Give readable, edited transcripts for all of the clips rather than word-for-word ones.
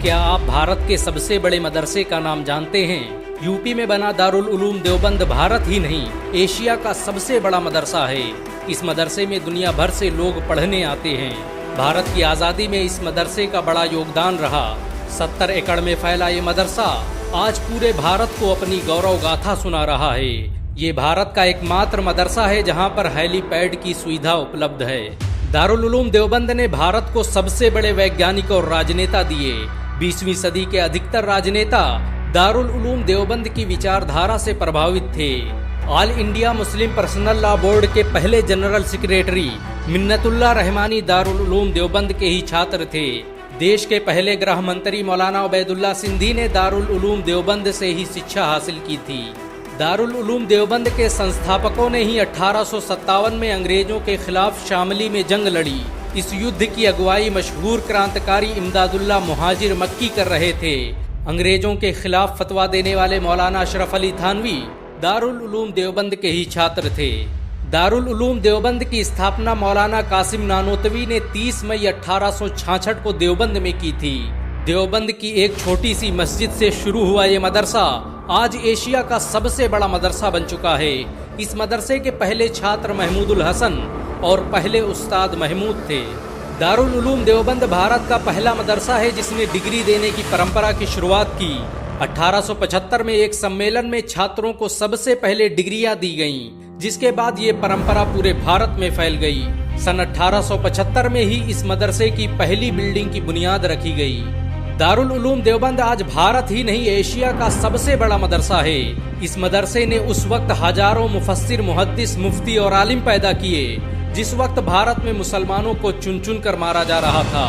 क्या आप भारत के सबसे बड़े मदरसे का नाम जानते हैं? यूपी में बना दारुल उलूम देवबंद भारत ही नहीं, एशिया का सबसे बड़ा मदरसा है। इस मदरसे में दुनिया भर से लोग पढ़ने आते हैं। भारत की आज़ादी में इस मदरसे का बड़ा योगदान रहा। 70 एकड़ में फैला ये मदरसा आज पूरे भारत को अपनी गौरव गाथा सुना रहा है। ये भारत का एकमात्र मदरसा है जहाँ पर हेलीपैड की सुविधा उपलब्ध है। दारुल उलूम देवबंद ने भारत को सबसे बड़े वैज्ञानिक और राजनेता दिए। 20वीं सदी के अधिकतर राजनेता दारुल उलूम देवबंद की विचारधारा से प्रभावित थे। All India Muslim personal law board के पहले जनरल सेक्रेटरी मिन्नतुल्लाह रहमानी दारुल उलूम देवबंद के ही छात्र थे। देश के पहले गृह मंत्री मौलाना उबैदुल्ला सिंधी ने दारुल उलूम देवबंद से ही शिक्षा हासिल की थी। दारुल उलूम देवबंद के संस्थापकों ने ही 1857 में अंग्रेजों के खिलाफ शामली में जंग लड़ी। इस युद्ध की अगुवाई मशहूर क्रांतिकारी इमदादुल्लाह मुहाजिर मक्की कर रहे थे। अंग्रेजों के खिलाफ फतवा देने वाले मौलाना अशरफ अली थानवी दारुल उलूम देवबंद के ही छात्र थे। दारुल उलूम देवबंद की स्थापना मौलाना कासिम नानोतवी ने 30 मई 1866 को देवबंद में की थी। देवबंद की एक छोटी सी मस्जिद से शुरू हुआ ये मदरसा आज एशिया का सबसे बड़ा मदरसा बन चुका है। इस मदरसे के पहले छात्र महमूदुल हसन और पहले उस्ताद महमूद थे। दारुल उलूम देवबंद भारत का पहला मदरसा है जिसने डिग्री देने की परंपरा की शुरुआत की। 1875 में एक सम्मेलन में छात्रों को सबसे पहले डिग्रियां दी गईं, जिसके बाद ये परंपरा पूरे भारत में फैल गई। सन 1875 में ही इस मदरसे की पहली बिल्डिंग की बुनियाद रखी गई। दारुल उलूम देवबंद आज भारत ही नहीं एशिया का सबसे बड़ा मदरसा है। इस मदरसे ने उस वक्त हजारों मुफस्सिर, मुहद्दिस, मुफ्ती और आलिम पैदा किए जिस वक्त भारत में मुसलमानों को चुन चुन कर मारा जा रहा था।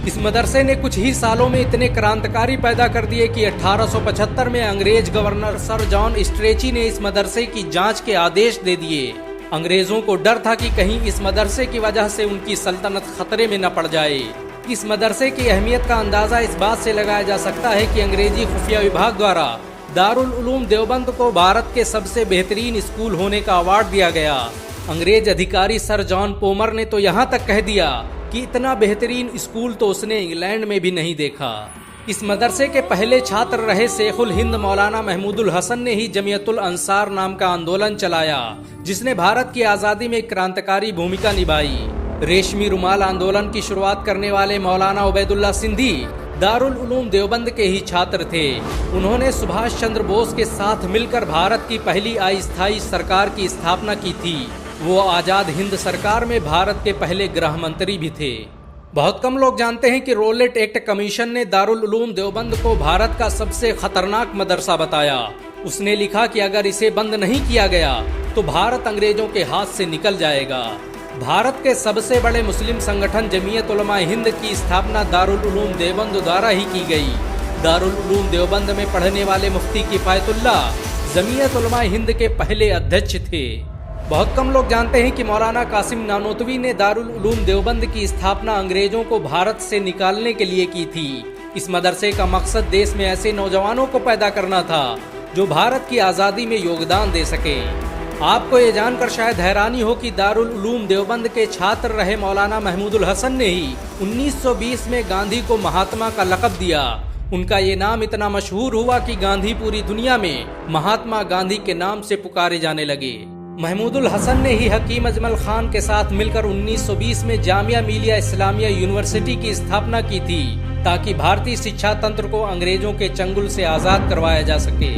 इस मदरसे ने कुछ ही सालों में इतने क्रांतिकारी पैदा कर दिए कि 1875 में अंग्रेज गवर्नर सर जॉन स्ट्रेची ने इस मदरसे की जांच के आदेश दे दिए। अंग्रेजों को डर था कि कहीं इस मदरसे की वजह से उनकी सल्तनत खतरे में न पड़ जाए। इस मदरसे की अहमियत का अंदाजा इस बात से लगाया जा सकता है कि अंग्रेजी खुफिया विभाग द्वारा दारुल उलूम देवबंद को भारत के सबसे बेहतरीन स्कूल होने का अवार्ड दिया गया। अंग्रेज अधिकारी सर जॉन पोमर ने तो यहाँ तक कह दिया कि इतना बेहतरीन स्कूल तो उसने इंग्लैंड में भी नहीं देखा। इस मदरसे के पहले छात्र रहे शेखुल हिंद मौलाना महमूदुल हसन ने ही जमियतुल अंसार नाम का आंदोलन चलाया, जिसने भारत की आज़ादी में क्रांतिकारी भूमिका निभाई। रेशमी रुमाल आंदोलन की शुरुआत करने वाले मौलाना उबैदुल्ला सिंधी दारुल उलूम देवबंद के ही छात्र थे। उन्होंने सुभाष चंद्र बोस के साथ मिलकर भारत की पहली अस्थायी सरकार की स्थापना की थी। वो आजाद हिंद सरकार में भारत के पहले गृह मंत्री भी थे। बहुत कम लोग जानते हैं कि रोलेट एक्ट कमीशन ने दारुल उलूम देवबंद को भारत का सबसे खतरनाक मदरसा बताया। उसने लिखा कि अगर इसे बंद नहीं किया गया तो भारत अंग्रेजों के हाथ से निकल जाएगा। भारत के सबसे बड़े मुस्लिम संगठन जमीयत उलमा हिंद की स्थापना दारुल उलूम देवबंद द्वारा ही की गई। दारुल उलूम देवबंद में पढ़ने वाले मुफ्ती किफायतुल्लाह जमीयत उलमा हिंद के पहले अध्यक्ष थे। बहुत कम लोग जानते हैं कि मौलाना कासिम नानोतवी ने दारुल उलूम देवबंद की स्थापना अंग्रेजों को भारत से निकालने के लिए की थी। इस मदरसे का मकसद देश में ऐसे नौजवानों को पैदा करना था जो भारत की आज़ादी में योगदान दे सके। आपको ये जानकर शायद हैरानी हो कि दारुल उलूम देवबंद के छात्र रहे मौलाना महमूदुल हसन ने ही 1920 में गांधी को महात्मा का लक़ब दिया। उनका ये नाम इतना मशहूर हुआ कि गांधी पूरी दुनिया में महात्मा गांधी के नाम से पुकारे जाने लगे। महमूदुल हसन ने ही हकीम अजमल खान के साथ मिलकर 1920 में जामिया मिलिया इस्लामिया यूनिवर्सिटी की स्थापना की थी ताकि भारतीय शिक्षा तंत्र को अंग्रेजों के चंगुल से आज़ाद करवाया जा सके।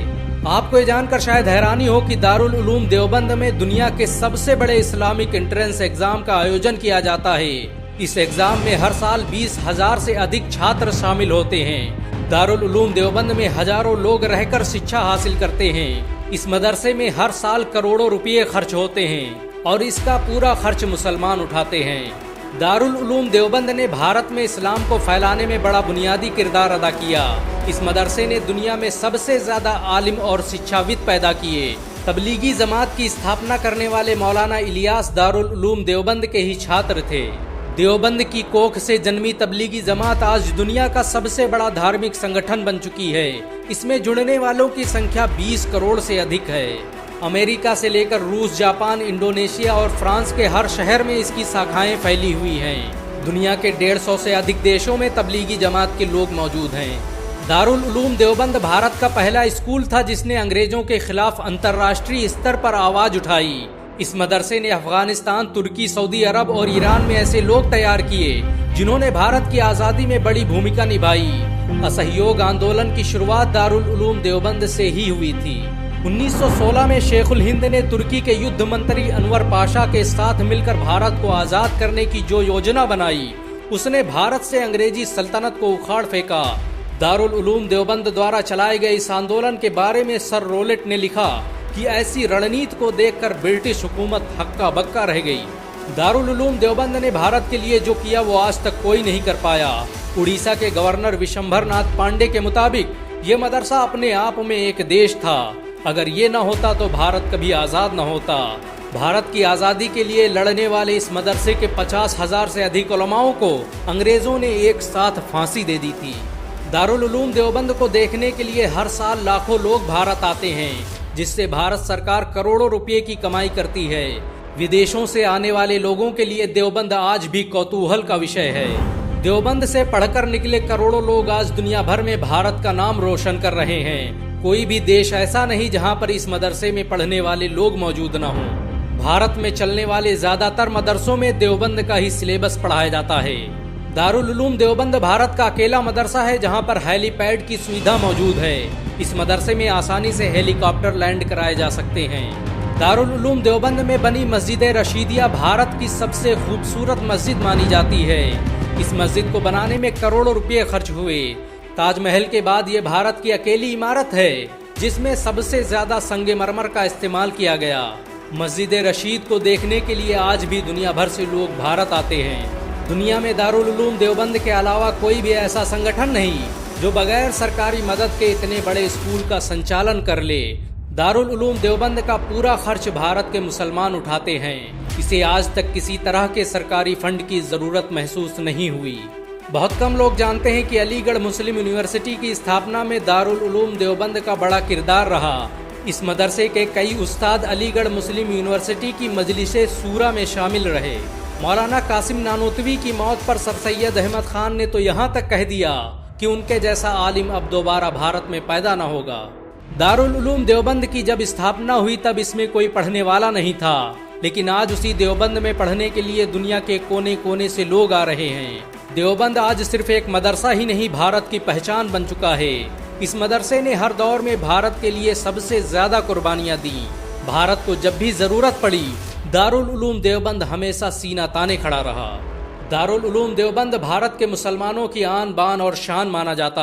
आपको ये जानकर शायद हैरानी हो कि दारुल उलूम देवबंद में दुनिया के सबसे बड़े इस्लामिक एंट्रेंस एग्जाम का आयोजन किया जाता है। इस एग्जाम में हर साल 20,000 से अधिक छात्र शामिल होते हैं। दारुल उलूम देवबंद में हजारों लोग रहकर शिक्षा हासिल करते हैं। इस मदरसे में हर साल करोड़ों रुपये खर्च होते हैं और इसका पूरा खर्च मुसलमान उठाते हैं। दारुल उलूम देवबंद ने भारत में इस्लाम को फैलाने में बड़ा बुनियादी किरदार अदा किया। इस मदरसे ने दुनिया में सबसे ज्यादा आलिम और शिक्षाविद पैदा किए। तबलीगी जमात की स्थापना करने वाले मौलाना इलियास दारुल उलूम देवबंद के ही छात्र थे। देवबंद की कोख से जन्मी तबलीगी जमात आज दुनिया का सबसे बड़ा धार्मिक संगठन बन चुकी है। इसमें जुड़ने वालों की संख्या 20 करोड़ से अधिक है। अमेरिका से लेकर रूस, जापान, इंडोनेशिया और फ्रांस के हर शहर में इसकी शाखाएं फैली हुई हैं। दुनिया के 150 से अधिक देशों में तबलीगी जमात के लोग मौजूद हैं। दारुल उलूम देवबंद भारत का पहला स्कूल था जिसने अंग्रेजों के खिलाफ अंतर्राष्ट्रीय स्तर पर आवाज उठाई। इस मदरसे ने अफगानिस्तान, तुर्की, सऊदी अरब और ईरान में ऐसे लोग तैयार किए जिन्होंने भारत की आज़ादी में बड़ी भूमिका निभाई। असहयोग आंदोलन की शुरुआत दारुल उलूम देवबंद से ही हुई थी। 1916 में शेखुल हिंद ने तुर्की के युद्ध मंत्री अनवर पाशा के साथ मिलकर भारत को आज़ाद करने की जो योजना बनाई, उसने भारत से अंग्रेजी सल्तनत को उखाड़ फेंका। दारुल उलूम देवबंद द्वारा चलाए गए इस आंदोलन के बारे में सर रोलेट ने लिखा कि ऐसी रणनीति को देखकर ब्रिटिश हुकूमत हक्का बक्का रह गई। दारुल उलूम देवबंद ने भारत के लिए जो किया वो आज तक कोई नहीं कर पाया। उड़ीसा के गवर्नर विशंभर नाथ पांडे के मुताबिक ये मदरसा अपने आप में एक देश था। अगर ये न होता तो भारत कभी आज़ाद न होता। भारत की आज़ादी के लिए लड़ने वाले इस मदरसे के 50,000 से अधिक उलमाओं को अंग्रेजों ने एक साथ फांसी दे दी थी। दारुल उलूम देवबंद को देखने के लिए हर साल लाखों लोग भारत आते हैं, जिससे भारत सरकार करोड़ों रुपए की कमाई करती है। विदेशों से आने वाले लोगों के लिए देवबंद आज भी कौतूहल का विषय है। देवबंद से पढ़कर निकले करोड़ों लोग आज दुनिया भर में भारत का नाम रोशन कर रहे हैं। कोई भी देश ऐसा नहीं जहां पर इस मदरसे में पढ़ने वाले लोग मौजूद न हों। भारत में चलने वाले ज्यादातर मदरसों में देवबंद का ही सिलेबस पढ़ाया जाता है। दारुल उलूम देवबंद भारत का अकेला मदरसा है जहां पर हेलीपैड की सुविधा मौजूद है। इस मदरसे में आसानी से हेलीकॉप्टर लैंड कराए जा सकते हैं। दारुल उलूम देवबंद में बनी मस्जिद रशीदिया भारत की सबसे खूबसूरत मस्जिद मानी जाती है। इस मस्जिद को बनाने में करोड़ों रुपए खर्च हुए। ताजमहल के बाद ये भारत की अकेली इमारत है जिसमें सबसे ज्यादा संगमरमर का इस्तेमाल किया गया। मस्जिद रशीद को देखने के लिए आज भी दुनिया भर से लोग भारत आते हैं। दुनिया में दारुल उलूम देवबंद के अलावा कोई भी ऐसा संगठन नहीं जो बगैर सरकारी मदद के इतने बड़े स्कूल का संचालन कर ले। दारुल उलूम देवबंद का पूरा खर्च भारत के मुसलमान उठाते हैं। इसे आज तक किसी तरह के सरकारी फंड की जरूरत महसूस नहीं हुई। बहुत कम लोग जानते हैं कि अलीगढ़ मुस्लिम यूनिवर्सिटी की स्थापना में दारुल उलूम देवबंद का बड़ा किरदार रहा। इस मदरसे के कई उस्ताद अलीगढ़ मुस्लिम यूनिवर्सिटी की मजलिसे सूरा में शामिल रहे। मौलाना कासिम नानोतवी की मौत पर सर सैयद अहमद खान ने तो यहाँ तक कह दिया कि उनके जैसा आलिम अब दोबारा भारत में पैदा न होगा। दारुल उलूम देवबंद की जब स्थापना हुई तब इसमें कोई पढ़ने वाला नहीं था, लेकिन आज उसी देवबंद में पढ़ने के लिए दुनिया के कोने कोने से लोग आ रहे हैं। देवबंद आज सिर्फ एक मदरसा ही नहीं, भारत की पहचान बन चुका है। इस मदरसे ने हर दौर में भारत के लिए सबसे ज्यादा कुर्बानियां दी। भारत को जब भी जरूरत पड़ी दारुल उलूम देवबंद हमेशा सीना ताने खड़ा रहा। दारुल उलूम देवबंद भारत के मुसलमानों की आन बान और शान माना जाता है।